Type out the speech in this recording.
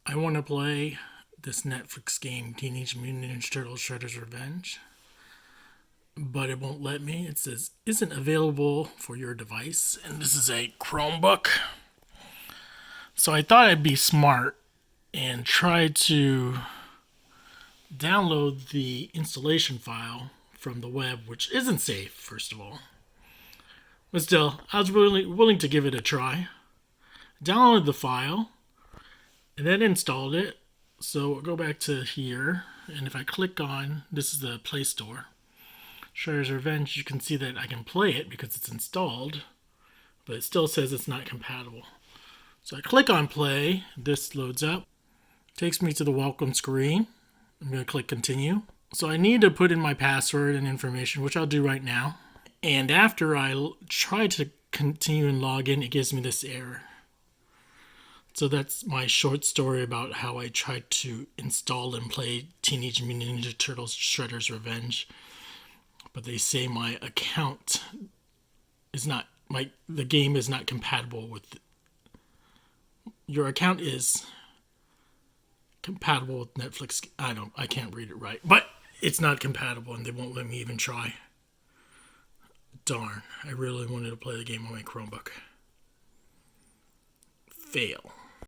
I want to play this Netflix game, Teenage Mutant Ninja Turtles Shredder's Revenge, but it won't let me. It says, isn't available for your device, and this is a Chromebook. So I thought I'd be smart and try to download the installation file from the web, which isn't safe, first of all. But still, I was willing to give it a try. Downloaded the file, and then installed it. So we'll go back to here, and if I click on, this is the Play Store, Shredder's Revenge, you can see that I can play it because it's installed, but it still says it's not compatible. So I click on play, this loads up, takes me to the welcome screen. I'm going to click continue. So I need to put in my password and information, which I'll do right now. And after I try to continue and log in, it gives me this error. So that's my short story about how I tried to install and play Teenage Mutant Ninja Turtles Shredder's Revenge. But they say my account is not, the game is not compatible with, your account is compatible with Netflix. I can't read it right. But it's not compatible and they won't let me even try. Darn, I really wanted to play the game on my Chromebook. Fail.